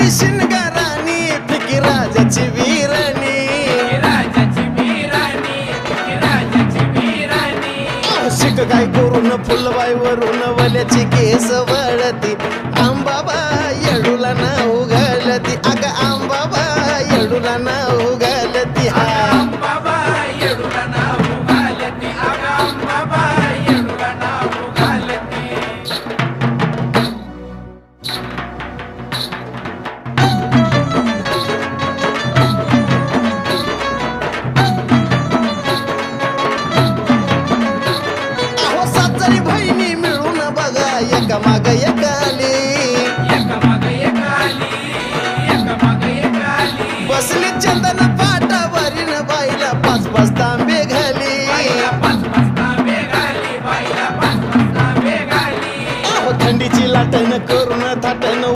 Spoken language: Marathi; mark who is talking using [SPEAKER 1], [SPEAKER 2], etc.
[SPEAKER 1] ती शिनगाराणी फिकी राजाची वीराणी शिक काय करून फुलबाई वरून वल्याची केस वळती